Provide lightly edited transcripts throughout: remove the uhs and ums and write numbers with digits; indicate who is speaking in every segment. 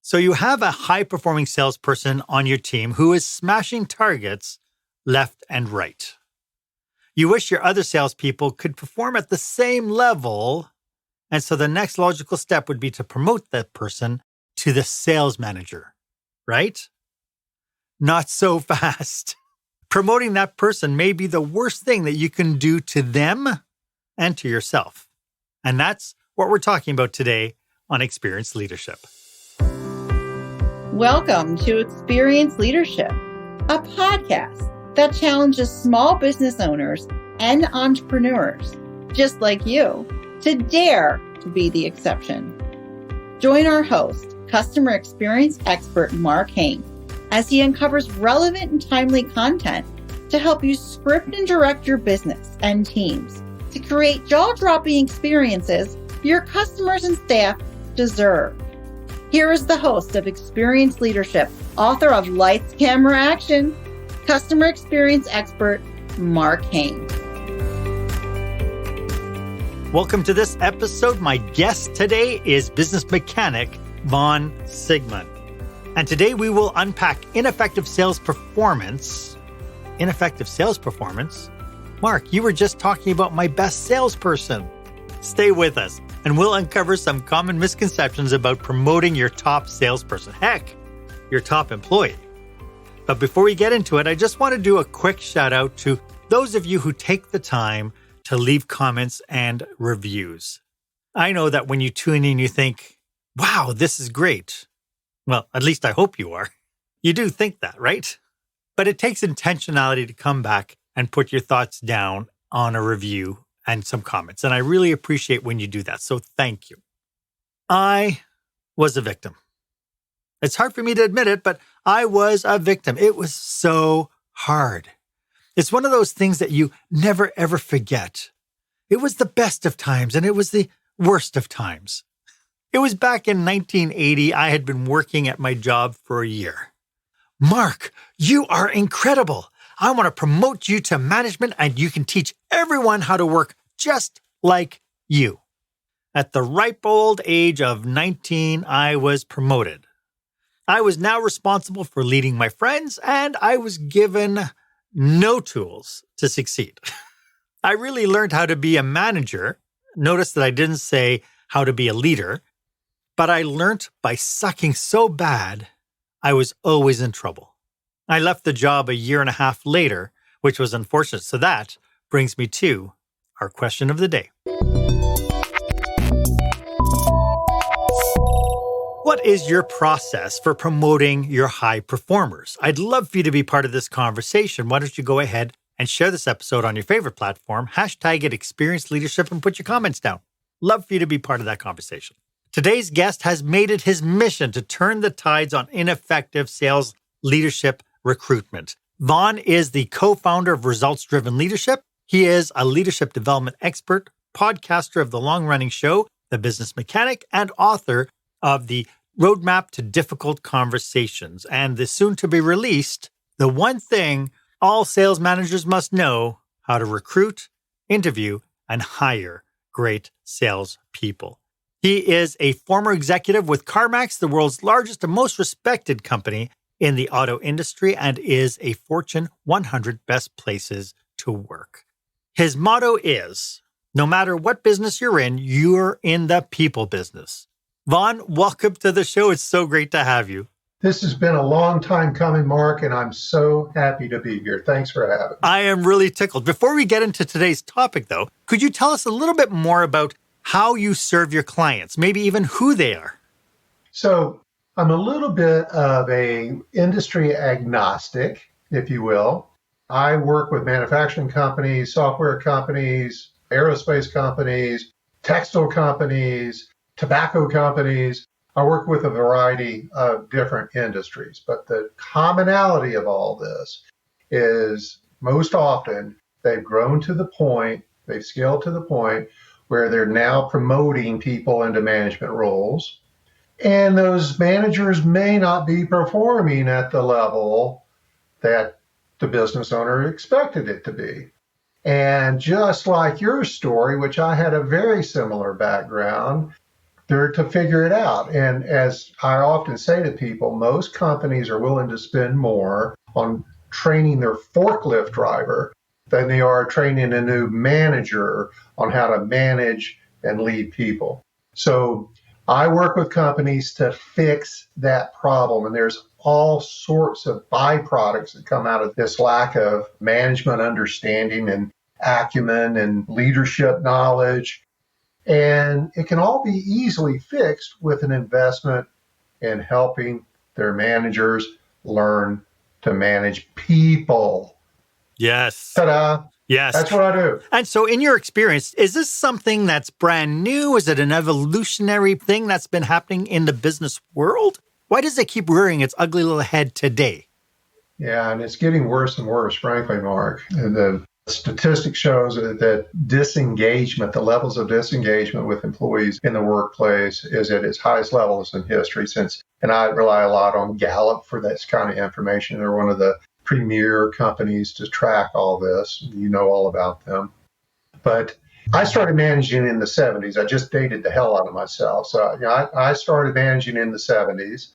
Speaker 1: So you have a high-performing salesperson on your team who is smashing targets left and right. You wish your other salespeople could perform at the same level, and so the next logical step would be to promote that person to the sales manager, right? Not so fast. Promoting that person may be the worst thing that you can do to them and to yourself. And that's what we're talking about today on Experienced Leadership.
Speaker 2: Welcome to Experienced Leadership, a podcast that challenges small business owners and entrepreneurs, just like you, to dare to be the exception. Join our host, customer experience expert Marc as he uncovers relevant and timely content to help you script and direct your business and teams to create jaw-dropping experiences your customers and staff deserve. Here is the host of Experienced Leadership, author of Lights, Camera, Action, customer experience expert, Marc.
Speaker 1: Welcome to this episode. My guest today is business mechanic Vaughn Sigmon. And today we will unpack ineffective sales performance. Ineffective sales performance? Marc, you were just talking about my best salesperson. Stay with us, and we'll uncover some common misconceptions about promoting your top salesperson. Heck, your top employee. But before we get into it, I just want to do a quick shout out to those of you who take the time to leave comments and reviews. I know that when you tune in, you think, wow, this is great. Well, at least I hope you are. You do think that, right? But it takes intentionality to come back and put your thoughts down on a review and some comments. And I really appreciate when you do that. So thank you. I was a victim. It's hard for me to admit it, but I was a victim. It was so hard. It's one of those things that you never, ever forget. It was the best of times and it was the worst of times. It was back in 1980. I had been working at my job for a year. Marc, you are incredible. I want to promote you to management and you can teach everyone how to work just like you. At the ripe old age of 19, I was promoted. I was now responsible for leading my friends and I was given no tools to succeed. I really learned how to be a manager. Notice that I didn't say how to be a leader, but I learned by sucking so bad, I was always in trouble. I left the job a year and a half later, which was unfortunate. So that brings me to our question of the day. What is your process for promoting your high performers? I'd love for you to be part of this conversation. Why don't you go ahead and share this episode on your favorite platform, hashtag it Experienced Leadership, and put your comments down. Love for you to be part of that conversation. Today's guest has made it his mission to turn the tides on ineffective sales leadership recruitment. Vaughn is the co-founder of Results-Driven Leadership. He is a leadership development expert, podcaster of the long-running show, The Business Mechanic, and author of the Roadmap to Difficult Conversations and the soon-to-be-released The One Thing All Sales Managers Must Know: How to Recruit, Interview, and Hire Great Salespeople. He is a former executive with CarMax, the world's largest and most respected company in the auto industry, and is a Fortune 100 best places to work. His motto is, no matter what business you're in the people business. Vaughn, welcome to the show. It's so great to have you.
Speaker 3: This has been a long time coming, Marc, and I'm so happy to be here. Thanks for having me.
Speaker 1: I am really tickled. Before we get into today's topic, though, could you tell us a little bit more about how you serve your clients, maybe even who they are?
Speaker 3: So I'm a little bit of a industry agnostic, if you will. I work with manufacturing companies, software companies, aerospace companies, textile companies, tobacco companies. I work with a variety of different industries, but the commonality of all this is most often they've grown to the point, they've scaled to the point where they're now promoting people into management roles. And those managers may not be performing at the level that the business owner expected it to be. And just like your story, which I had a very similar background, They're to figure it out. And as I often say to people, most companies are willing to spend more on training their forklift driver than they are training a new manager on how to manage and lead people. So I work with companies to fix that problem. And there's all sorts of byproducts that come out of this lack of management understanding and acumen and leadership knowledge. And it can all be easily fixed with an investment in helping their managers learn to manage people.
Speaker 1: Yes.
Speaker 3: Ta-da.
Speaker 1: Yes.
Speaker 3: That's what I do.
Speaker 1: And so in your experience, is this something that's brand new? Is it an evolutionary thing that's been happening in the business world? Why does it keep rearing its ugly little head today?
Speaker 3: Yeah, and it's getting worse and worse, frankly, Mark. The statistic shows that disengagement, the levels of disengagement with employees in the workplace is at its highest levels in history since, and I rely a lot on Gallup for this kind of information. They're one of the premier companies to track all this. You know all about them. But I started managing in the 70s. I just dated the hell out of myself. So I started managing in the 70s,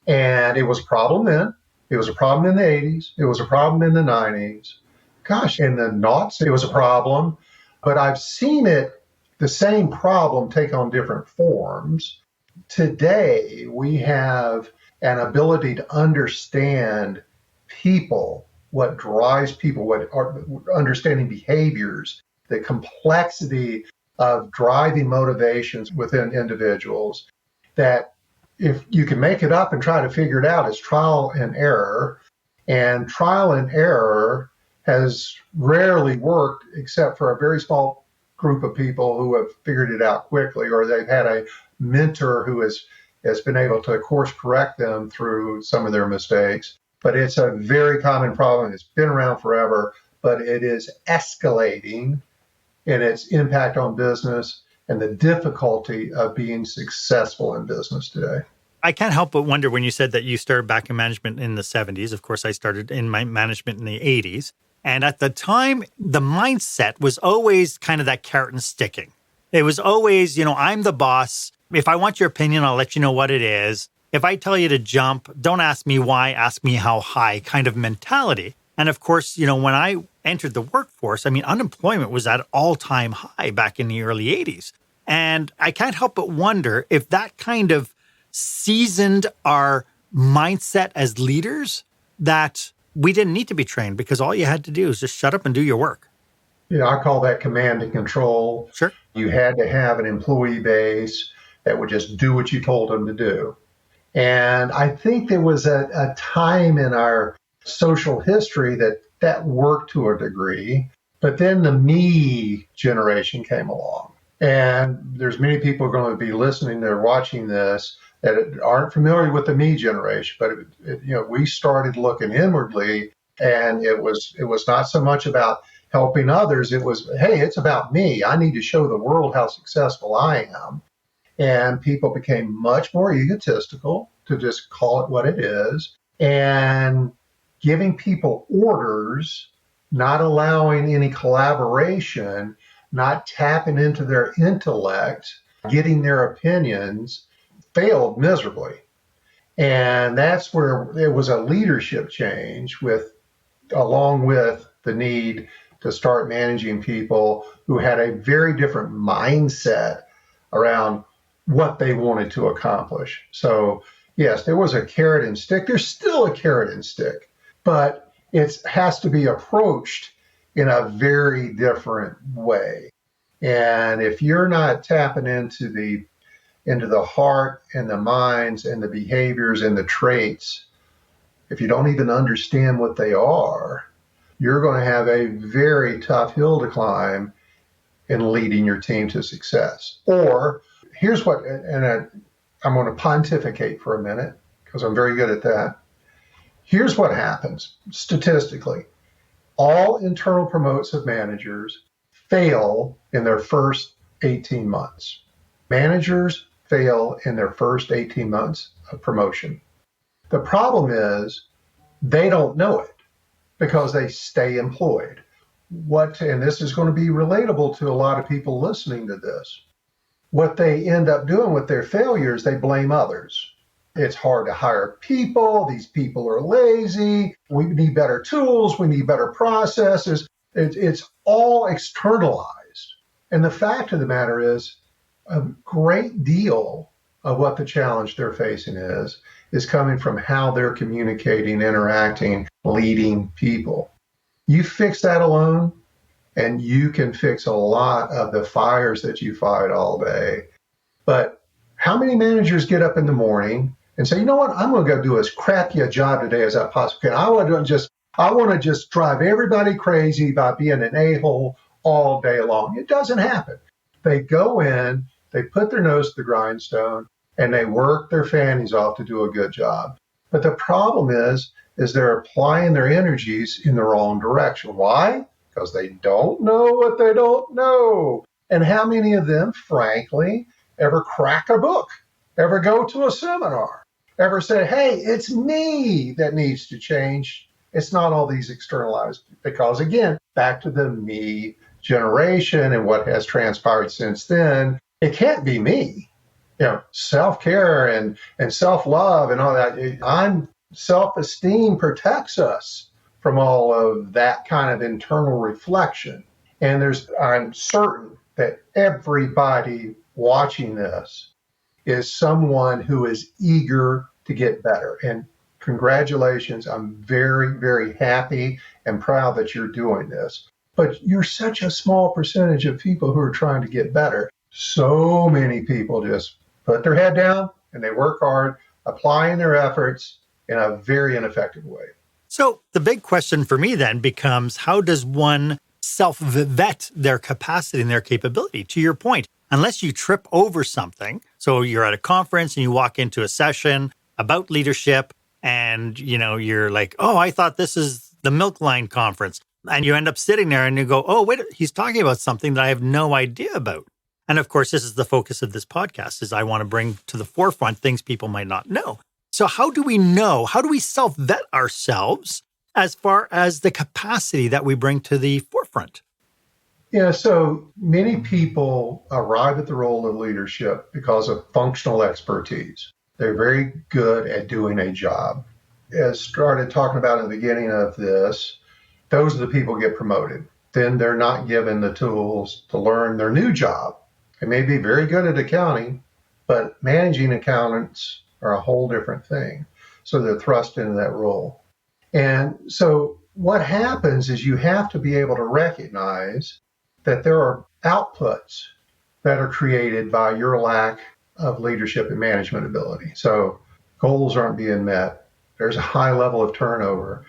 Speaker 3: and it was a problem then. It was a problem in the 80s. It was a problem in the 90s. Gosh, in the noughts, it was a problem. But I've seen the same problem take on different forms. Today, we have an ability to understand people, what drives people, what are understanding behaviors, the complexity of driving motivations within individuals, that if you can make it up and try to figure it out, it's trial and error. And trial and error has rarely worked except for a very small group of people who have figured it out quickly, or they've had a mentor who has been able to course correct them through some of their mistakes. But it's a very common problem. It's been around forever, but it is escalating in its impact on business and the difficulty of being successful in business today.
Speaker 1: I can't help but wonder when you said that you started back in management in the 70s. Of course, I started in my management in the 80s. And at the time, the mindset was always kind of that carrot and sticking. It was always, I'm the boss. If I want your opinion, I'll let you know what it is. If I tell you to jump, don't ask me why, ask me how high kind of mentality. And of course, when I entered the workforce, unemployment was at all-time high back in the early 80s. And I can't help but wonder if that kind of seasoned our mindset as leaders that we didn't need to be trained because all you had to do is just shut up and do your work.
Speaker 3: Yeah, I call that command and control.
Speaker 1: Sure.
Speaker 3: You had to have an employee base that would just do what you told them to do. And I think there was a time in our social history that worked to a degree, but then the me generation came along. And there's many people going to be listening, they're watching this, that aren't familiar with the me generation, but we started looking inwardly, and it was not so much about helping others. It was, hey, it's about me. I need to show the world how successful I am. And people became much more egotistical, to just call it what it is, and giving people orders, not allowing any collaboration, not tapping into their intellect, getting their opinions, failed miserably. And that's where there was a leadership change along with the need to start managing people who had a very different mindset around what they wanted to accomplish. So yes, there was a carrot and stick. There's still a carrot and stick, but it has to be approached in a very different way. And if you're not tapping into the heart and the minds and the behaviors and the traits, if you don't even understand what they are, you're going to have a very tough hill to climb in leading your team to success. Or here's what, and I'm going to pontificate for a minute because I'm very good at that. Here's what happens statistically. All internal promotes of managers fail in their first 18 months. Managers fail in their first 18 months of promotion. The problem is they don't know it because they stay employed. And this is going to be relatable to a lot of people listening to this. what they end up doing with their failures, they blame others. It's hard to hire people. These people are lazy. We need better tools. We need better processes. It's all externalized. And the fact of the matter is, a great deal of what the challenge they're facing is coming from how they're communicating, interacting, leading people. You fix that alone, and you can fix a lot of the fires that you fight all day. But how many managers get up in the morning and say, you know what, I'm going to go do as crappy a job today as I possibly can. I want to just drive everybody crazy by being an a-hole all day long. It doesn't happen. They go in, they put their nose to the grindstone, and they work their fannies off to do a good job. But the problem is they're applying their energies in the wrong direction. Why? Because they don't know what they don't know. And how many of them, frankly, ever crack a book, ever go to a seminar, ever say, hey, it's me that needs to change? It's not all these externalized, because again, back to the me generation and what has transpired since then, it can't be me. Self-care and self-love and all that. Self-esteem protects us from all of that kind of internal reflection. And I'm certain that everybody watching this is someone who is eager to get better. And congratulations, I'm very, very happy and proud that you're doing this. But you're such a small percentage of people who are trying to get better. So many people just put their head down and they work hard, applying their efforts in a very ineffective way.
Speaker 1: So the big question for me then becomes, how does one self-vet their capacity and their capability? To your point, unless you trip over something, so you're at a conference and you walk into a session about leadership and, you're like, oh, I thought this is the milk line conference. And you end up sitting there and you go, oh, wait, he's talking about something that I have no idea about. And of course, this is the focus of this podcast, is I want to bring to the forefront things people might not know. So how do we know? How do we self-vet ourselves as far as the capacity that we bring to the forefront?
Speaker 3: Yeah, so many people arrive at the role of leadership because of functional expertise. They're very good at doing a job. As started talking about in the beginning of this, those are the people who get promoted. Then they're not given the tools to learn their new job. They may be very good at accounting, but managing accountants are a whole different thing. So they're thrust into that role. And so what happens is you have to be able to recognize that there are outputs that are created by your lack of leadership and management ability. So goals aren't being met. There's a high level of turnover.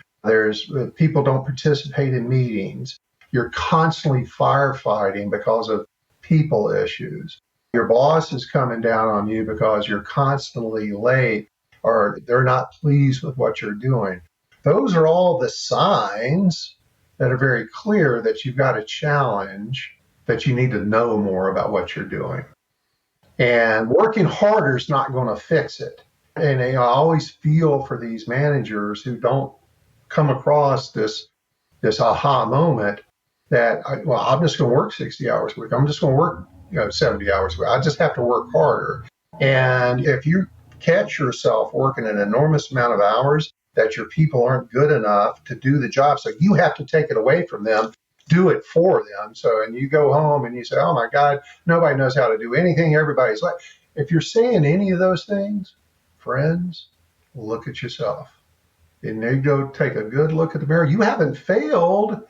Speaker 3: People don't participate in meetings. You're constantly firefighting because of people issues. Your boss is coming down on you because you're constantly late or they're not pleased with what you're doing. Those are all the signs that are very clear that you've got a challenge, that you need to know more about what you're doing. And working harder is not going to fix it. And I always feel for these managers who don't come across this aha moment that, I'm just going to work 60 hours a week. I'm just going to work 70 hours a week. I just have to work harder. And if you catch yourself working an enormous amount of hours that your people aren't good enough to do the job, so you have to take it away from them, do it for them. So, and you go home and you say, oh my God, nobody knows how to do anything. Everybody's like, if you're saying any of those things, friends, look at yourself. And then go take a good look at the mirror. You haven't failed.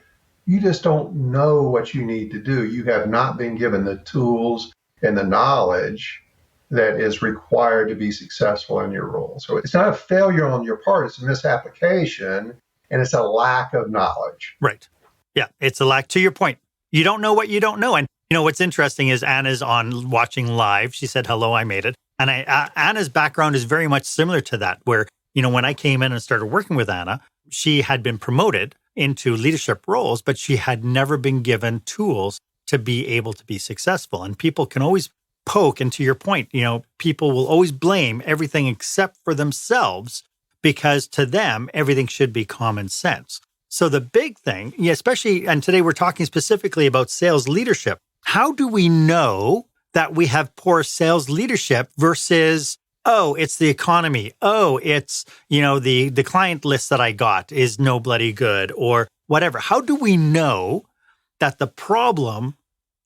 Speaker 3: You just don't know what you need to do. You have not been given the tools and the knowledge that is required to be successful in your role. So it's not a failure on your part. It's a misapplication, and it's a lack of knowledge.
Speaker 1: Right. Yeah, it's a lack. To your point, you don't know what you don't know. And what's interesting is Anna's on watching live. She said, hello, I made it. And Anna's background is very much similar to that, where, when I came in and started working with Anna, she had been promoted into leadership roles, but she had never been given tools to be able to be successful. And people can always poke, and to your point, people will always blame everything except for themselves, because to them, everything should be common sense. So the big thing, especially, and today we're talking specifically about sales leadership, how do we know that we have poor sales leadership versus, oh, it's the economy. Oh, it's, the client list that I got is no bloody good or whatever. How do we know that the problem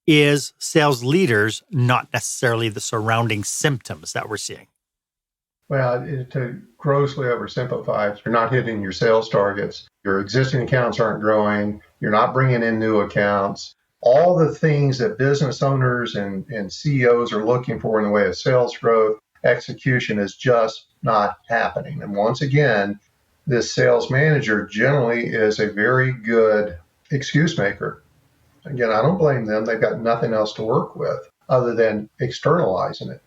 Speaker 1: is sales leaders, not necessarily the surrounding symptoms that we're seeing?
Speaker 3: Well, to grossly oversimplify, you're not hitting your sales targets. Your existing accounts aren't growing. You're not bringing in new accounts. All the things that business owners and CEOs are looking for in the way of sales growth, execution is just not happening. And once again, this sales manager generally is a very good excuse maker. Again, I don't blame them. They've got nothing else to work with other than externalizing it.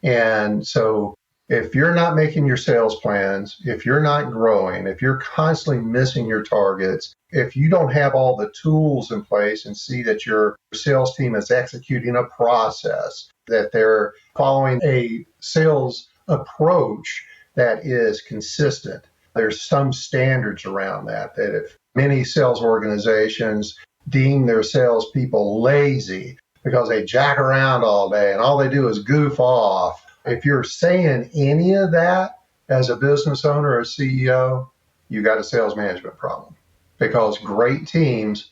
Speaker 3: And so if you're not making your sales plans, if you're not growing, if you're constantly missing your targets, if you don't have all the tools in place and see that your sales team is executing a process, that they're following a sales approach that is consistent, there's some standards around that if many sales organizations deem their salespeople lazy because they jack around all day and all they do is goof off. If you're saying any of that as a business owner or CEO, you got a sales management problem. Because great teams,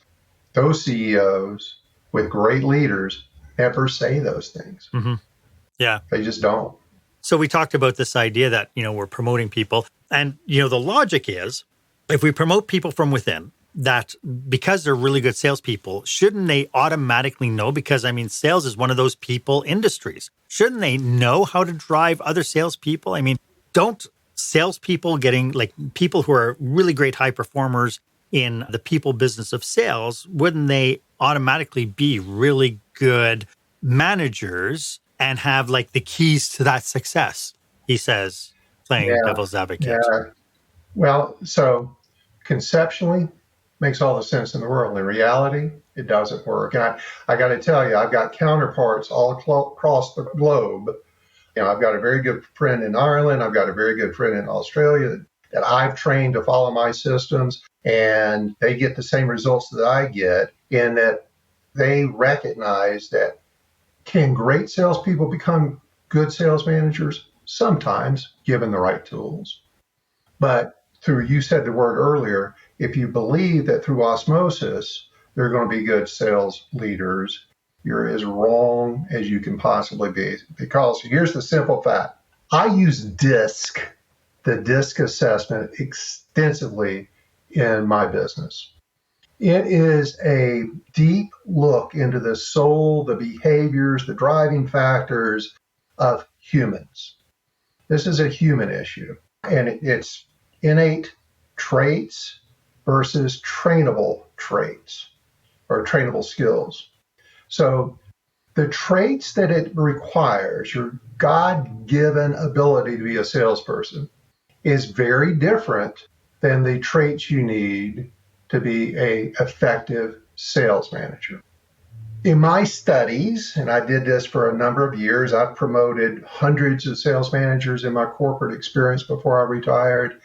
Speaker 3: those CEOs with great leaders, never say those things.
Speaker 1: Mm-hmm. Yeah.
Speaker 3: They just don't.
Speaker 1: So we talked about this idea that, we're promoting people. And, the logic is, if we promote people from within, that because they're really good salespeople, shouldn't they automatically know? Because, sales is one of those people industries. Shouldn't they know how to drive other salespeople? Don't salespeople getting, people who are really great high performers in the people business of sales, wouldn't they automatically be really good managers and have, the keys to that success? He says, playing devil's advocate.
Speaker 3: Yeah. Well, so conceptually, makes all the sense in the world. In reality, it doesn't work. And I got to tell you, I've got counterparts all across the globe. I've got a very good friend in Ireland. I've got a very good friend in Australia that I've trained to follow my systems, and they get the same results that I get in that they recognize that can great salespeople become good sales managers? Sometimes, given the right tools. But you said the word earlier, if you believe that through osmosis, they're going to be good sales leaders, you're as wrong as you can possibly be. Because here's the simple fact. I use DISC, the DISC assessment, extensively in my business. It is a deep look into the soul, the behaviors, the driving factors of humans. This is a human issue, and it's innate traits versus trainable traits or trainable skills. So the traits that it requires, your God-given ability to be a salesperson, is very different than the traits you need to be an effective sales manager. In my studies, and I did this for a number of years, I've promoted hundreds of sales managers in my corporate experience before I retired.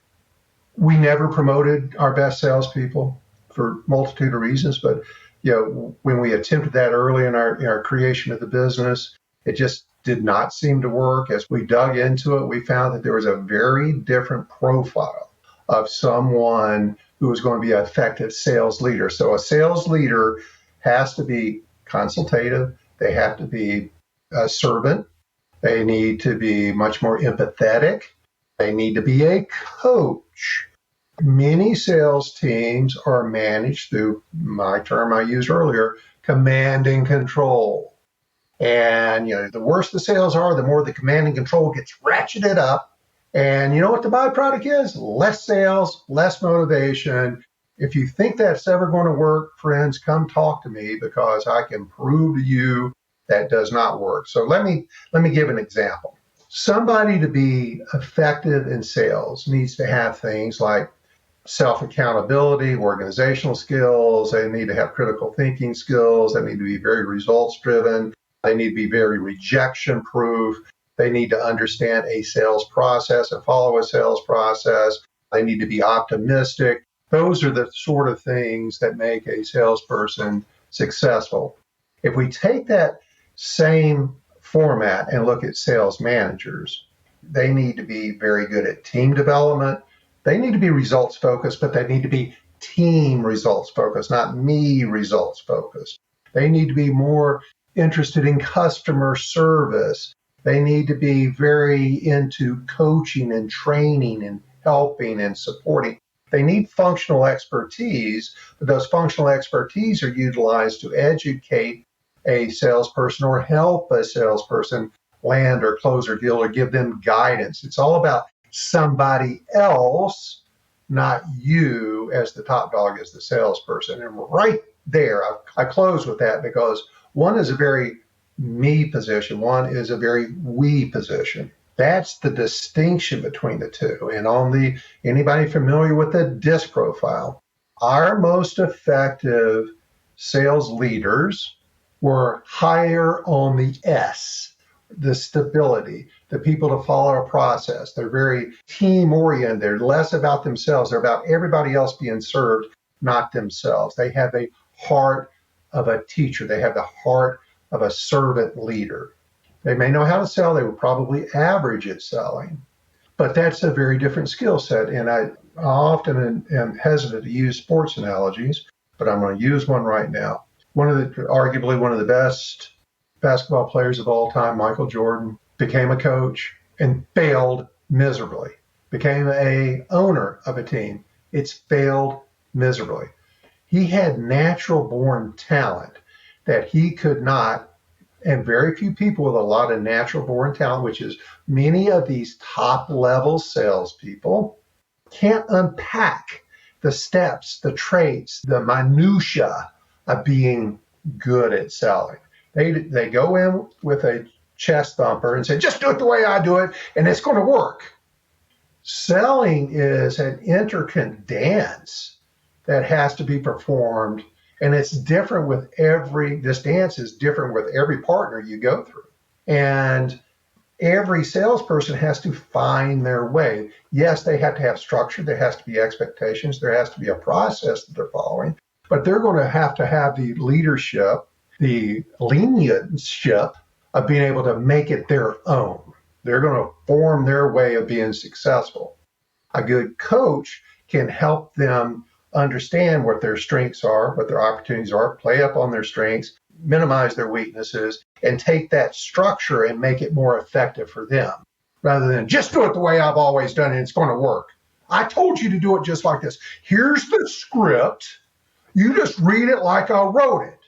Speaker 3: We never promoted our best salespeople for a multitude of reasons, but when we attempted that early in our creation of the business, it just did not seem to work. As we dug into it, we found that there was a very different profile of someone who was going to be an effective sales leader. So a sales leader has to be consultative. They have to be a servant. They need to be much more empathetic. They need to be a coach. Many sales teams are managed through my term I used earlier, command and control. And, the worse the sales are, the more the command and control gets ratcheted up. And you know what the byproduct is? Less sales, less motivation. If you think that's ever going to work, friends, come talk to me because I can prove to you that does not work. So let me give an example. Somebody to be effective in sales needs to have things like self-accountability, organizational skills. They need to have critical thinking skills. They need to be very results-driven. They need to be very rejection-proof. They need to understand a sales process and follow a sales process. They need to be optimistic. Those are the sort of things that make a salesperson successful. If we take that Same format and look at sales managers. They need to be very good at team development. They need to be results focused, but they need to be team results focused, not me results focused. They need to be more interested in customer service. They need to be very into coaching and training and helping and supporting. They need functional expertise, but those functional expertise are utilized to educate a salesperson or help a salesperson land or close or deal or give them guidance. It's all about somebody else, not you as the top dog as the salesperson. And right there, I close with that because one is a very me position. One is a very we position. That's the distinction between the two. And on anybody familiar with the DISC profile, our most effective sales leaders were higher on the S, the stability, the people to follow a process. They're very team oriented. They're less about themselves. They're about everybody else being served, not themselves. They have a heart of a teacher. They have the heart of a servant leader. They may know how to sell. They were probably average at selling, but that's a very different skill set. And I often am hesitant to use sports analogies, but I'm going to use one right now. Arguably one of the best basketball players of all time, Michael Jordan, became a coach and failed miserably. Became a owner of a team. It's failed miserably. He had natural born talent that he could not, and very few people with a lot of natural born talent, which is many of these top level salespeople, can't unpack the steps, the traits, the minutia of being good at selling. They go in with a chest thumper and say, just do it the way I do it, and it's going to work. Selling is an intricate dance that has to be performed, and it's different with this dance is different with every partner you go through. And every salesperson has to find their way. Yes, they have to have structure. There has to be expectations. There has to be a process that they're following. But they're going to have the leadership, the leniency of being able to make it their own. They're going to form their way of being successful. A good coach can help them understand what their strengths are, what their opportunities are, play up on their strengths, minimize their weaknesses, and take that structure and make it more effective for them, rather than just do it the way I've always done it, it's going to work. I told you to do it just like this. Here's the script. You just read it like I wrote it.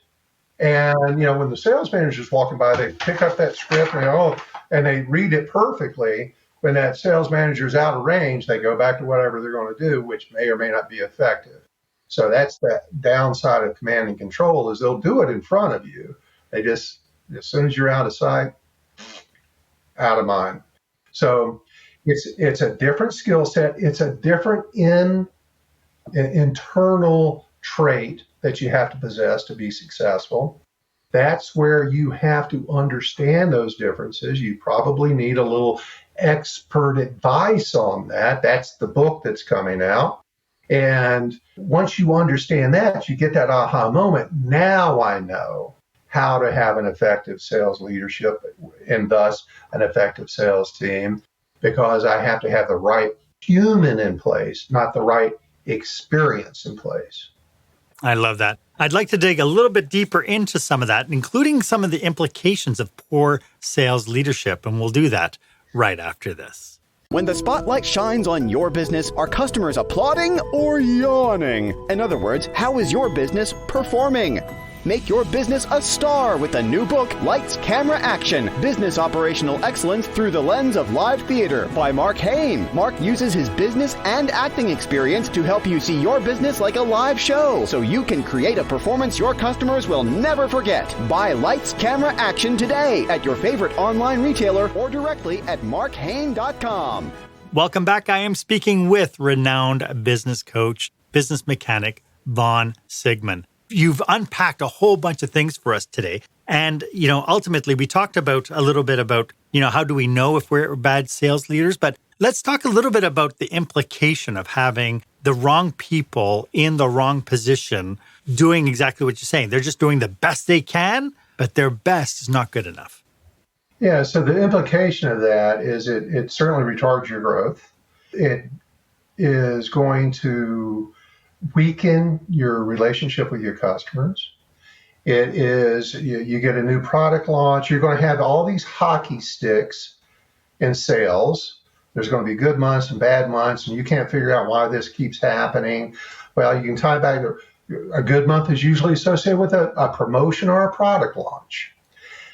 Speaker 3: And, when the sales manager's walking by, they pick up that script and they read it perfectly. When that sales manager's out of range, they go back to whatever they're going to do, which may or may not be effective. So that's the downside of command and control, is they'll do it in front of you. They just, as soon as you're out of sight, out of mind. So it's a different skill set. It's a different internal trait that you have to possess to be successful. That's where you have to understand those differences. You probably need a little expert advice on that. That's the book that's coming out. And once you understand that, you get that aha moment. Now I know how to have an effective sales leadership and thus an effective sales team, because I have to have the right human in place, not the right experience in place.
Speaker 1: I love that. I'd like to dig a little bit deeper into some of that, including some of the implications of poor sales leadership, and we'll do that right after this.
Speaker 4: When the spotlight shines on your business, are customers applauding or yawning? In other words, how is your business performing? Make your business a star with the new book, Lights, Camera, Action, Business Operational Excellence Through the Lens of Live Theater by Marc. Marc uses his business and acting experience to help you see your business like a live show, so you can create a performance your customers will never forget. Buy Lights, Camera, Action today at your favorite online retailer or directly at marchain.com.
Speaker 1: Welcome back. I am speaking with renowned business coach, business mechanic, Vaughn Sigmon. You've unpacked a whole bunch of things for us today. And, ultimately, we talked about a little bit about, how do we know if we're bad sales leaders? But let's talk a little bit about the implication of having the wrong people in the wrong position doing exactly what you're saying. They're just doing the best they can, but their best is not good enough.
Speaker 3: Yeah, so the implication of that is it certainly retards your growth. It is going to weaken your relationship with your customers. It is, you get a new product launch, you're going to have all these hockey sticks in sales. There's going to be good months and bad months, and you can't figure out why this keeps happening. Well, you can tie back to a good month is usually associated with a promotion or a product launch.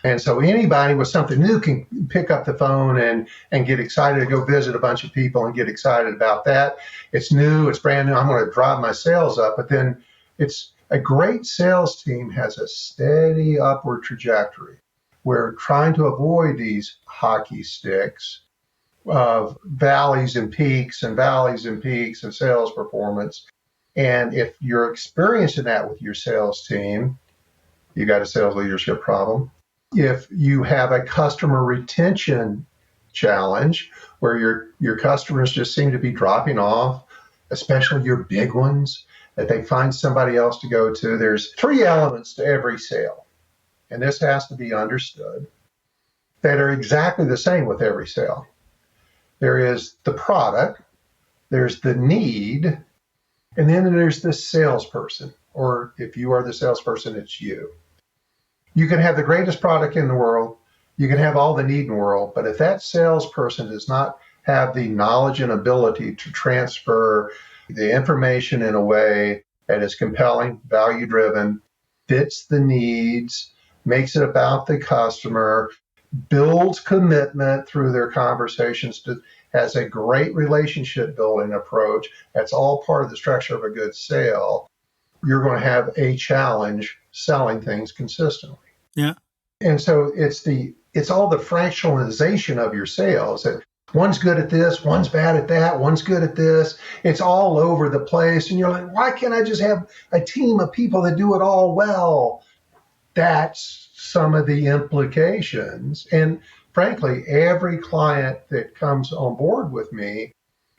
Speaker 3: And so anybody with something new can pick up the phone and get excited to go visit a bunch of people and get excited about that. It's new, it's brand new, I'm going to drive my sales up. But then it's a great sales team has a steady upward trajectory. We're trying to avoid these hockey sticks of valleys and peaks of sales performance. And if you're experiencing that with your sales team, you got a sales leadership problem. If you have a customer retention challenge where your customers just seem to be dropping off, especially your big ones, that they find somebody else to go to, there's 3 elements to every sale. And this has to be understood that are exactly the same with every sale. There is the product, there's the need, and then there's the salesperson, or if you are the salesperson, it's you. You can have the greatest product in the world, you can have all the need in the world, but if that salesperson does not have the knowledge and ability to transfer the information in a way that is compelling, value-driven, fits the needs, makes it about the customer, builds commitment through their conversations, has a great relationship building approach, that's all part of the structure of a good sale, you're going to have a challenge selling things consistently.
Speaker 1: Yeah.
Speaker 3: And so it's all the fractionalization of your sales. That one's good at this, one's bad at that, one's good at this. It's all over the place. And you're like, why can't I just have a team of people that do it all well? That's some of the implications. And frankly, every client that comes on board with me,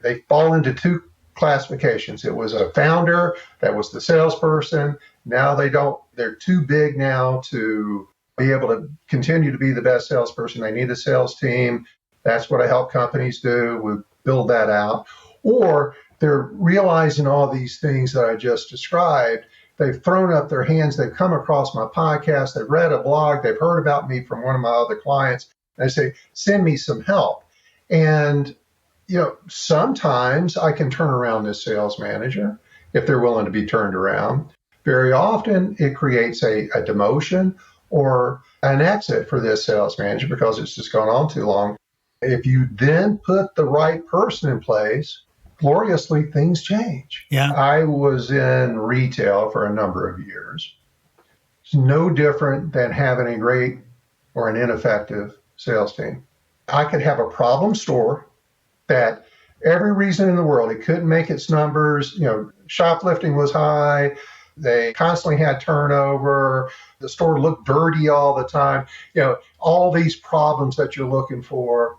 Speaker 3: they fall into 2 classifications. It was a founder, that was the salesperson. Now they're too big now to be able to continue to be the best salesperson. They need a sales team. That's what I help companies do. We build that out. Or they're realizing all these things that I just described. They've thrown up their hands. They've come across my podcast. They've read a blog. They've heard about me from one of my other clients. And they say, send me some help. And sometimes I can turn around this sales manager if they're willing to be turned around. Very often it creates a demotion or an exit for this sales manager because it's just gone on too long. If you then put the right person in place, gloriously things change.
Speaker 1: Yeah.
Speaker 3: I was in retail for a number of years. It's no different than having a great or an ineffective sales team. I could have a problem store that every reason in the world, it couldn't make its numbers, shoplifting was high, they constantly had turnover, the store looked dirty all the time, all these problems that you're looking for.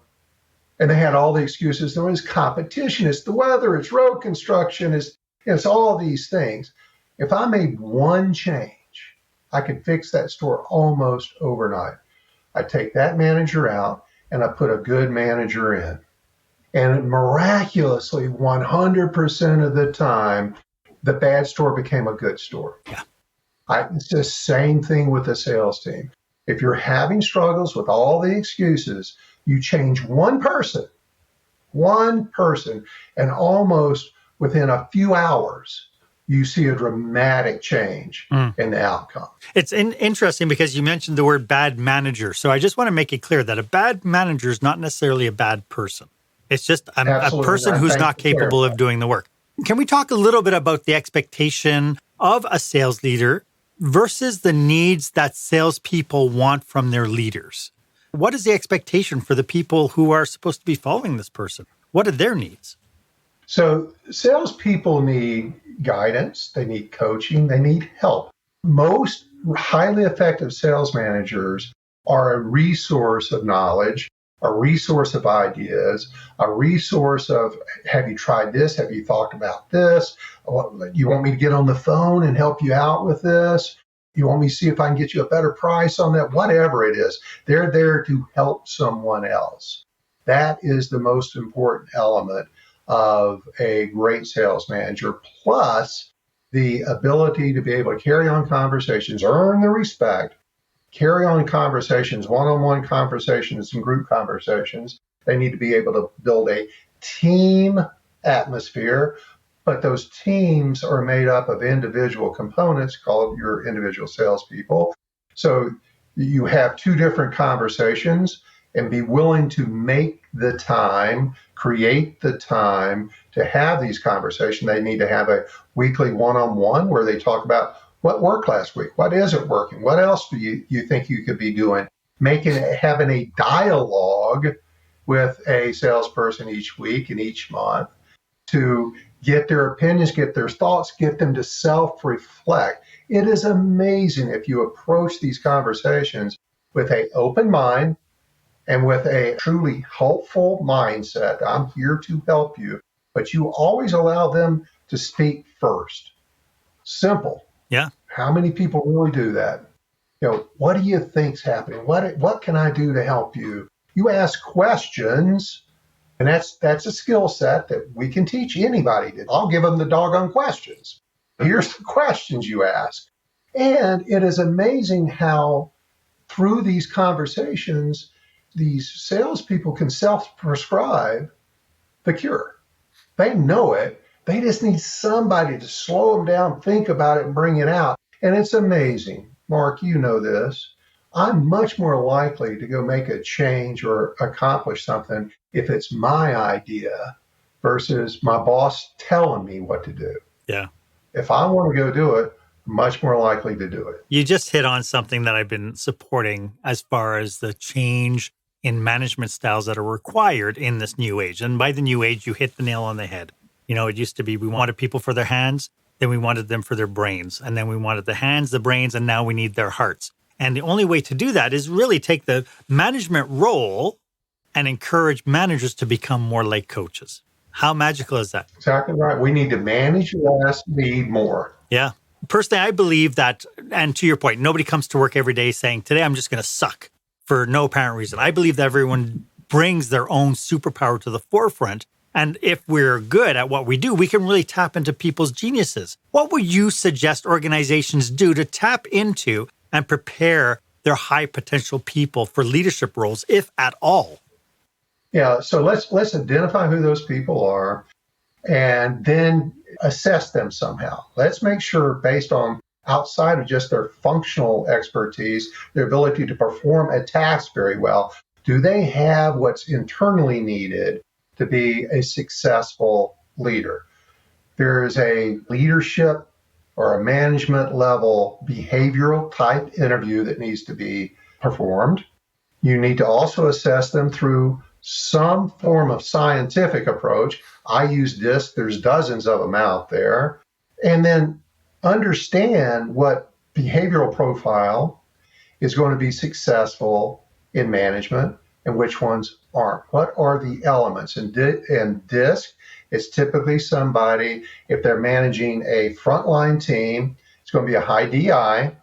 Speaker 3: And they had all the excuses. There was competition, it's the weather, it's road construction, it's all these things. If I made one change, I could fix that store almost overnight. I take that manager out and I put a good manager in. And miraculously, 100% of the time, the bad store became a good store.
Speaker 1: Yeah.
Speaker 3: It's the same thing with the sales team. If you're having struggles with all the excuses, you change one person, and almost within a few hours, you see a dramatic change in the outcome.
Speaker 1: It's interesting because you mentioned the word bad manager. So I just want to make it clear that a bad manager is not necessarily a bad person. It's just a person who's not capable of doing the work. Can we talk a little bit about the expectation of a sales leader versus the needs that salespeople want from their leaders? What is the expectation for the people who are supposed to be following this person? What are their needs?
Speaker 3: So salespeople need guidance, they need coaching, they need help. Most highly effective sales managers are a resource of knowledge, a resource of ideas, a resource of, have you tried this? Have you thought about this? You want me to get on the phone and help you out with this? You want me to see if I can get you a better price on that? Whatever it is, they're there to help someone else. That is the most important element of a great sales manager, plus the ability to be able to carry on conversations, earn the respect, carry on conversations, one-on-one conversations and group conversations. They need to be able to build a team atmosphere, but those teams are made up of individual components called your individual salespeople. So you have two different conversations and be willing to make the time, create the time to have these conversations. They need to have a weekly one-on-one where they talk about what worked last week, what isn't working, what else do you think you could be doing, having a dialogue with a salesperson each week and each month to get their opinions, get their thoughts, get them to self-reflect. It is amazing if you approach these conversations with an open mind and with a truly helpful mindset. I'm here to help you, but you always allow them to speak first. Simple.
Speaker 1: Yeah.
Speaker 3: How many people really do that? What do you think's happening? What can I do to help you? You ask questions, and that's a skill set that we can teach anybody. I'll give them the doggone questions. Here's the questions you ask. And it is amazing how through these conversations, these salespeople can self-prescribe the cure. They know it. They just need somebody to slow them down, think about it, and bring it out. And it's amazing. Mark, you know this. I'm much more likely to go make a change or accomplish something if it's my idea versus my boss telling me what to do.
Speaker 1: Yeah.
Speaker 3: If I want to go do it, I'm much more likely to do it.
Speaker 1: You just hit on something that I've been supporting as far as the change in management styles that are required in this new age. And by the new age, you hit the nail on the head. It used to be we wanted people for their hands, then we wanted them for their brains, and then we wanted the hands, the brains, and now we need their hearts. And the only way to do that is really take the management role and encourage managers to become more like coaches. How magical is that?
Speaker 3: Exactly right. We need to manage less, lead more.
Speaker 1: Yeah. Personally, I believe that, and to your point, nobody comes to work every day saying, today I'm just going to suck for no apparent reason. I believe that everyone brings their own superpower to the forefront. And if we're good at what we do, we can really tap into people's geniuses. What would you suggest organizations do to tap into and prepare their high potential people for leadership roles, if at all?
Speaker 3: Yeah, so let's identify who those people are and then assess them somehow. Let's make sure, based on outside of just their functional expertise, their ability to perform a task very well, do they have what's internally needed to be a successful leader? There is a leadership or a management level behavioral type interview that needs to be performed. You need to also assess them through some form of scientific approach. I use DISC. There's dozens of them out there. And then understand what behavioral profile is going to be successful in management and which ones aren't. What are the elements? And DISC is typically somebody, if they're managing a frontline team, it's going to be a high DI.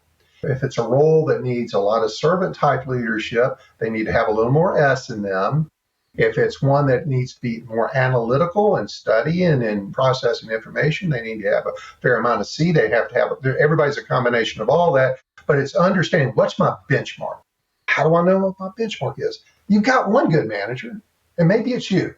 Speaker 3: If it's a role that needs a lot of servant type leadership, they need to have a little more S in them. If it's one that needs to be more analytical and studying and processing information, they need to have a fair amount of C. They have to have, everybody's a combination of all that, but it's understanding what's my benchmark. How do I know what my benchmark is? You've got one good manager, and maybe it's you.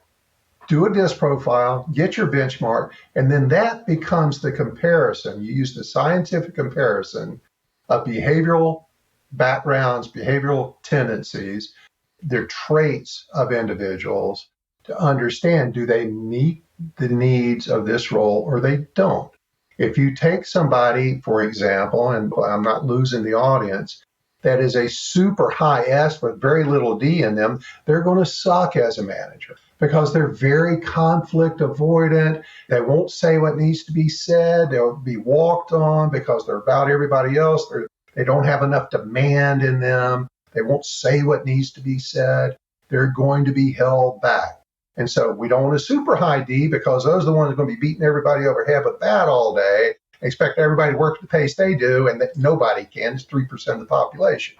Speaker 3: Do a DISC profile, get your benchmark, and then that becomes the comparison. You use the scientific comparison of behavioral backgrounds, behavioral tendencies, their traits of individuals to understand, do they meet the needs of this role or they don't? If you take somebody, for example, and I'm not losing the audience, that is a super high S with very little D in them, they're going to suck as a manager because they're very conflict avoidant. They won't say what needs to be said. They'll be walked on because they're about everybody else. They don't have enough demand in them. They won't say what needs to be said. They're going to be held back. And so we don't want a super high D because those are the ones that are going to be beating everybody over the head with that all day. expect everybody to work at the pace they do, and that nobody can. It's 3% of the population.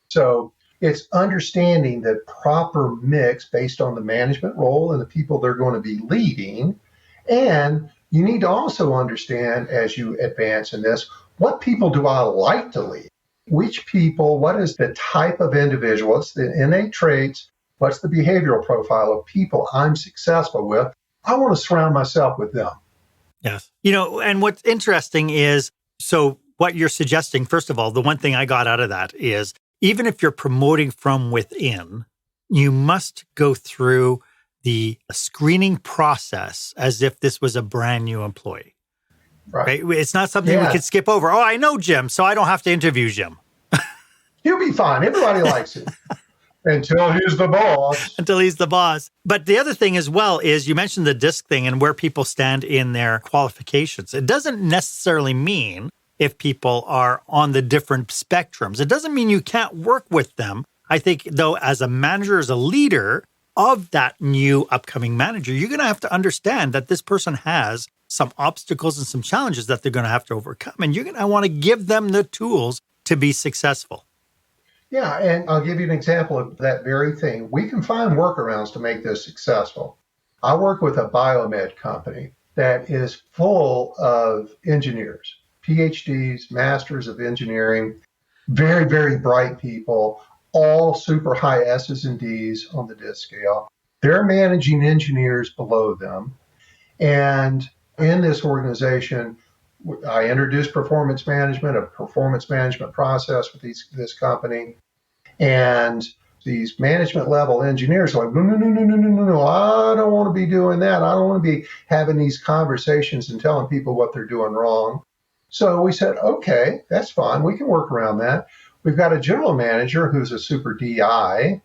Speaker 3: So it's understanding the proper mix based on the management role and the people they're going to be leading. And you need to also understand, as you advance in this, what people do I like to lead? Which people, what is the type of individual? What's the innate traits? What's the behavioral profile of people I'm successful with? I want to surround myself with them.
Speaker 1: Yes. And what's interesting is, so what you're suggesting, first of all, the one thing I got out of that is, even if you're promoting from within, you must go through the screening process as if this was a brand new employee. Right? It's not something we could skip over. Oh, I know Jim, so I don't have to interview Jim.
Speaker 3: He'll be fine. Everybody likes him. Until he's the boss.
Speaker 1: Until he's the boss. But the other thing as well is, you mentioned the DISC thing and where people stand in their qualifications. It doesn't necessarily mean if people are on the different spectrums. It doesn't mean you can't work with them. I think, though, as a manager, as a leader of that new upcoming manager, you're going to have to understand that this person has some obstacles and some challenges that they're going to have to overcome. And you're going to want to give them the tools to be successful.
Speaker 3: Yeah, and I'll give you an example of that very thing. We can find workarounds to make this successful. I work with a biomed company that is full of engineers, PhDs, masters of engineering, very, very bright people, all super high S's and D's on the DISC scale. They're managing engineers below them. And in this organization, I introduced performance management, a performance management process with this company. And these management level engineers are like, no, I don't want to be doing that. I don't want to be having these conversations and telling people what they're doing wrong. So we said, okay, that's fine. We can work around that. We've got a general manager who's a super DI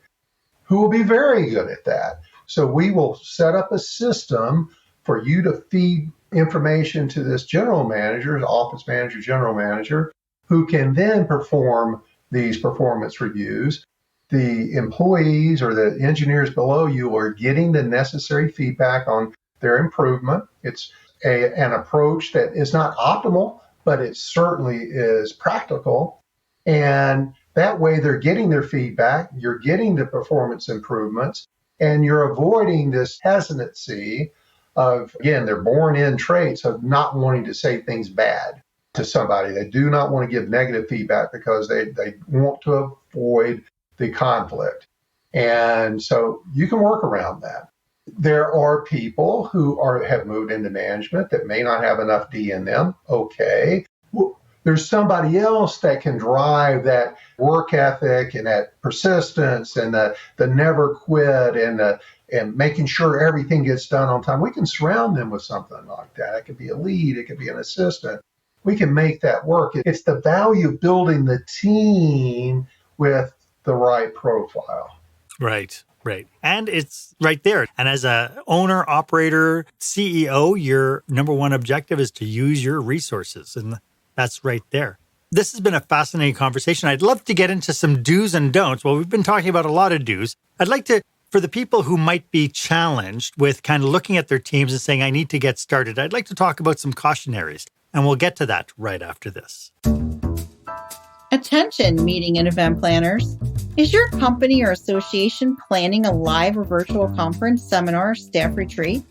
Speaker 3: who will be very good at that. So we will set up a system for you to feed information to this general manager, office manager, general manager, who can then perform these performance reviews. The employees or the engineers below you are getting the necessary feedback on their improvement. It's an approach that is not optimal, but it certainly is practical. And that way they're getting their feedback, you're getting the performance improvements, and you're avoiding this hesitancy of, again, their born-in traits of not wanting to say things bad to somebody. They do not want to give negative feedback because they want to avoid the conflict. And so you can work around that. There are people who have moved into management that may not have enough D in them. Okay. Well, there's somebody else that can drive that work ethic and that persistence and the never quit and making sure everything gets done on time. We can surround them with something like that. It could be a lead. It could be an assistant. We can make that work. It's the value of building the team with the right profile.
Speaker 1: Right. And it's right there. And as a owner, operator, CEO, your number one objective is to use your resources. And that's right there. This has been a fascinating conversation. I'd love to get into some do's and don'ts. Well, we've been talking about a lot of do's. I'd like to, for the people who might be challenged with kind of looking at their teams and saying, I need to get started, I'd like to talk about some cautionaries. And we'll get to that right after this.
Speaker 2: Attention, meeting and event planners. Is your company or association planning a live or virtual conference, seminar, staff retreat?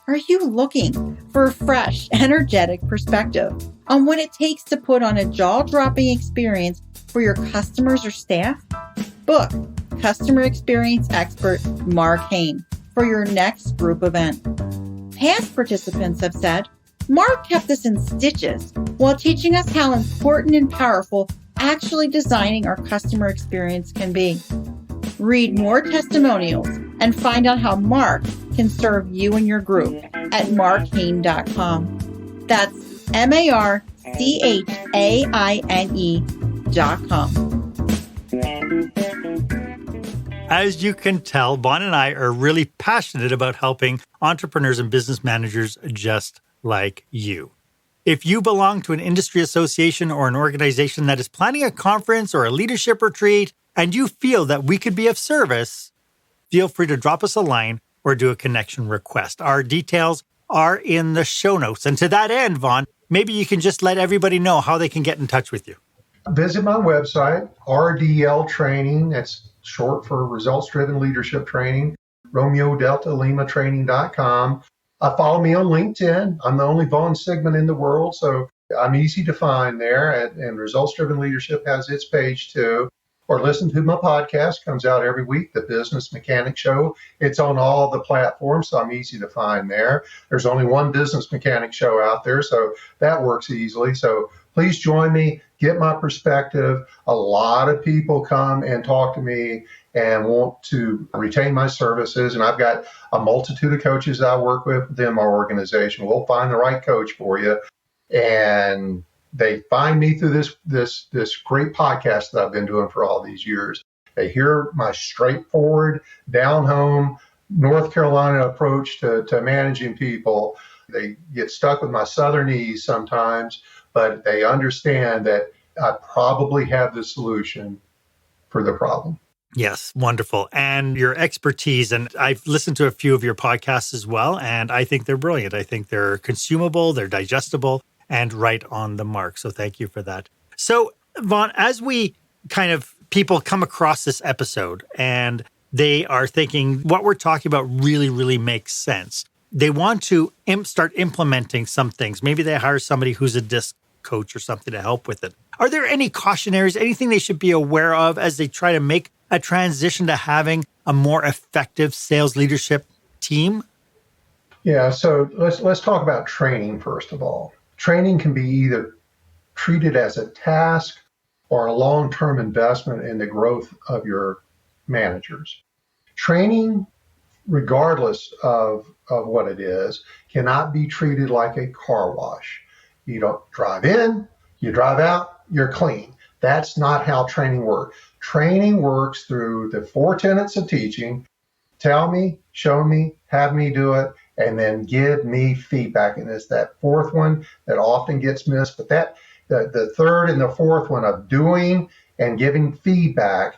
Speaker 2: Are you looking for a fresh, energetic perspective on what it takes to put on a jaw-dropping experience for your customers or staff? Book customer experience expert Marc for your next group event. Past participants have said, Marc kept us in stitches while teaching us how important and powerful actually designing our customer experience can be. Read more testimonials and find out how Marc can serve you and your group at marchaine.com. That's MarChaine.com.
Speaker 1: As you can tell, Vaughn and I are really passionate about helping entrepreneurs and business managers just like you. If you belong to an industry association or an organization that is planning a conference or a leadership retreat, and you feel that we could be of service, feel free to drop us a line or do a connection request. Our details are in the show notes. And to that end, Vaughn, maybe you can just let everybody know how they can get in touch with you.
Speaker 3: Visit my website, RDL Training. That's short for Results Driven Leadership Training, Romeo Delta Lima Training.com. Follow me on LinkedIn. I'm the only Vaughn Sigmon in the world, so I'm easy to find there. And Results Driven Leadership has its page too. Or listen to my podcast, comes out every week, The Business Mechanic Show. It's on all the platforms, so I'm easy to find there. There's only one Business Mechanic Show out there, so that works easily. So please join me, get my perspective. A lot of people come and talk to me and want to retain my services, and I've got a multitude of coaches that I work with within my organization. We'll find the right coach for you. And they find me through this great podcast that I've been doing for all these years. They hear my straightforward, down-home, North Carolina approach to managing people. They get stuck with my Southernese sometimes, but they understand that I probably have the solution for the problem.
Speaker 1: Yes, wonderful. And your expertise, and I've listened to a few of your podcasts as well, and I think they're brilliant. I think they're consumable, they're digestible, and right on the mark. So thank you for that. So Vaughn, as we people come across this episode and they are thinking what we're talking about really, really makes sense. They want to start implementing some things. Maybe they hire somebody who's a disc coach or something to help with it. Are there any cautionaries, anything they should be aware of as they try to make a transition to having a more effective sales leadership team?
Speaker 3: Yeah, so let's talk about training first of all. Training can be either treated as a task or a long-term investment in the growth of your managers. Training, regardless of what it is, cannot be treated like a car wash. You don't drive in, you drive out, you're clean. That's not how training works. Training works through the 4 tenets of teaching: tell me, show me, have me do it, and then give me feedback. And it's that 4th one that often gets missed. But the 3rd and the 4th one of doing and giving feedback,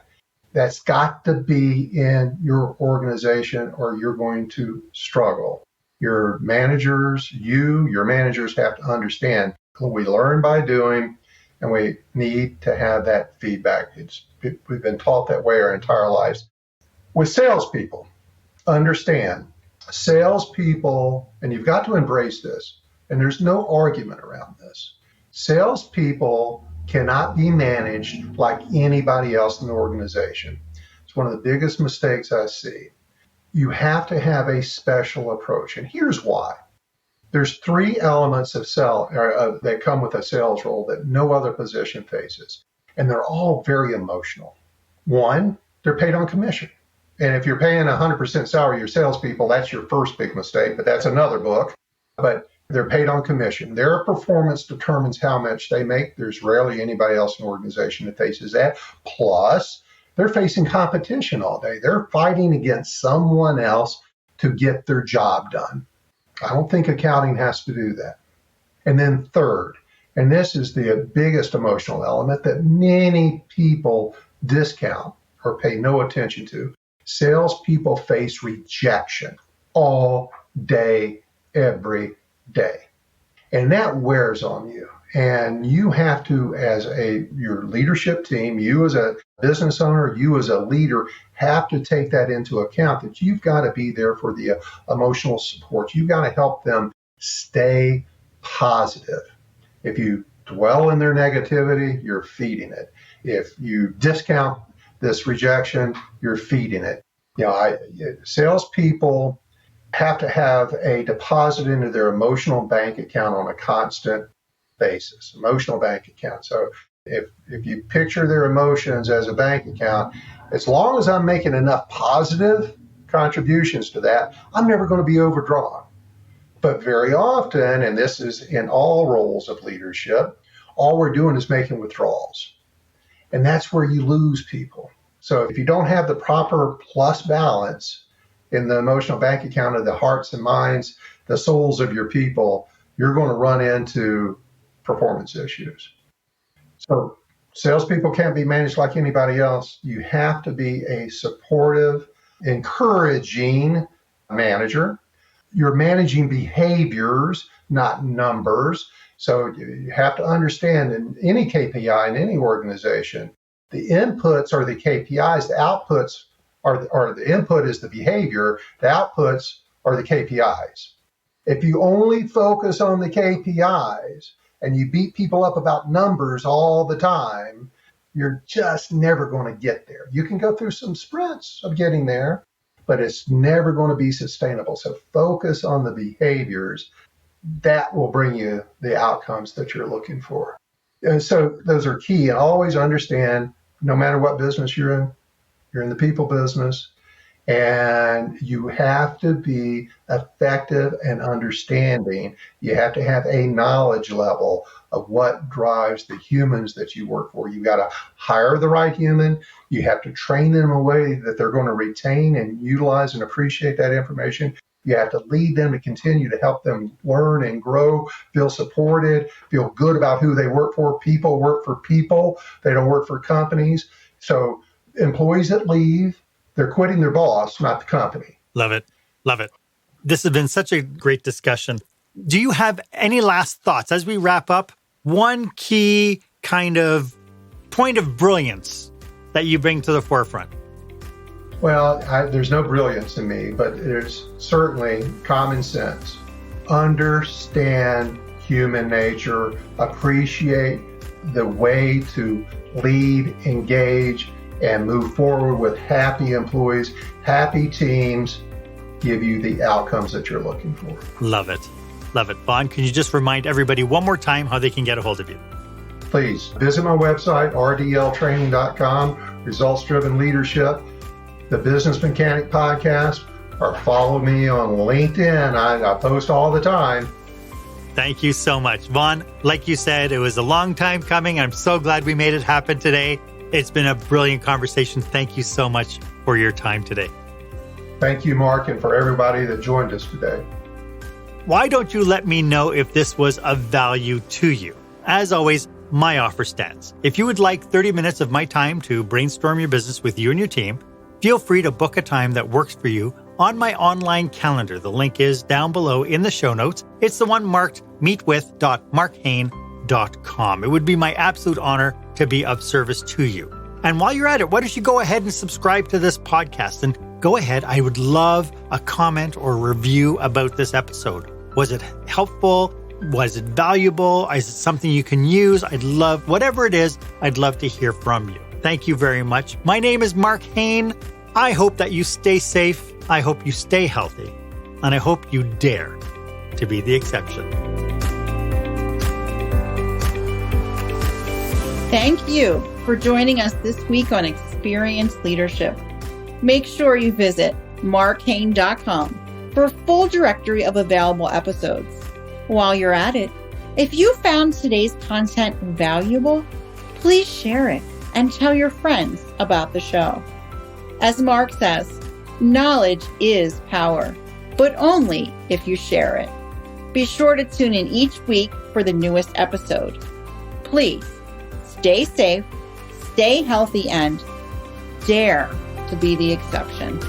Speaker 3: that's got to be in your organization or you're going to struggle. Your managers have to understand we learn by doing, and we need to have that feedback. We've been taught that way our entire lives. With salespeople, understand, salespeople, and you've got to embrace this, and there's no argument around this. Salespeople cannot be managed like anybody else in the organization. It's one of the biggest mistakes I see. You have to have a special approach, and here's why. There's 3 elements of that come with a sales role that no other position faces, and they're all very emotional. 1, they're paid on commission. And if you're paying 100% salary your salespeople, that's your first big mistake, but that's another book. But they're paid on commission. Their performance determines how much they make. There's rarely anybody else in the organization that faces that. Plus, they're facing competition all day. They're fighting against someone else to get their job done. I don't think accounting has to do that. And then 3rd, and this is the biggest emotional element that many people discount or pay no attention to. Salespeople face rejection all day, every day. And that wears on you. And you have to, as your leadership team, you as a business owner, you as a leader, have to take that into account, that you've got to be there for the emotional support. You've got to help them stay positive. If you dwell in their negativity, you're feeding it. If you discount this rejection, you're feeding it. Salespeople have to have a deposit into their emotional bank account on a constant basis, emotional bank account. So if you picture their emotions as a bank account, as long as I'm making enough positive contributions to that, I'm never going to be overdrawn. But very often, and this is in all roles of leadership, all we're doing is making withdrawals. And that's where you lose people. So if you don't have the proper plus balance in the emotional bank account of the hearts and minds, the souls of your people, you're going to run into performance issues. So salespeople can't be managed like anybody else. You have to be a supportive, encouraging manager. You're managing behaviors, not numbers. So you have to understand in any KPI in any organization, the inputs are the KPIs, the outputs are the input is the behavior, the outputs are the KPIs. If you only focus on the KPIs and you beat people up about numbers all the time, you're just never going to get there. You can go through some sprints of getting there, but it's never going to be sustainable. So focus on the behaviors. That will bring you the outcomes that you're looking for. And so those are key. And always understand, no matter what business you're in the people business, and you have to be effective and understanding. You have to have a knowledge level of what drives the humans that you work for. You got to hire the right human. You have to train them in a way that they're going to retain and utilize and appreciate that information. You have to lead them to continue to help them learn and grow, feel supported, feel good about who they work for. People work for people. They don't work for companies. So employees that leave, they're quitting their boss, not the company.
Speaker 1: Love it. Love it. This has been such a great discussion. Do you have any last thoughts as we wrap up? One key kind of point of brilliance that you bring to the forefront?
Speaker 3: Well, there's no brilliance in me, but there's certainly common sense. Understand human nature, appreciate the way to lead, engage, and move forward with happy employees, happy teams, give you the outcomes that you're looking for.
Speaker 1: Love it. Love it. Vaughn, can you just remind everybody one more time how they can get a hold of you?
Speaker 3: Please visit my website, rdltraining.com, Results Driven Leadership, the Business Mechanic Podcast, or follow me on LinkedIn. I post all the time.
Speaker 1: Thank you so much. Vaughn, like you said, it was a long time coming. I'm so glad we made it happen today. It's been a brilliant conversation. Thank you so much for your time today.
Speaker 3: Thank you, Marc, and for everybody that joined us today.
Speaker 1: Why don't you let me know if this was of value to you? As always, my offer stands. If you would like 30 minutes of my time to brainstorm your business with you and your team, feel free to book a time that works for you on my online calendar. The link is down below in the show notes. It's the one marked meetwith.marchayne.com. It would be my absolute honor to be of service to you. And while you're at it, why don't you go ahead and subscribe to this podcast? And go ahead, I would love a comment or review about this episode. Was it helpful? Was it valuable? Is it something you can use? I'd love, whatever it is, I'd love to hear from you. Thank you very much. My name is Marc Hayne. I hope that you stay safe. I hope you stay healthy. And I hope you dare to be the exception.
Speaker 2: Thank you for joining us this week on Experience Leadership. Make sure you visit marchayne.com for a full directory of available episodes. While you're at it, if you found today's content valuable, please share it and tell your friends about the show. As Marc says, knowledge is power, but only if you share it. Be sure to tune in each week for the newest episode. Please stay safe, stay healthy, and dare to be the exception.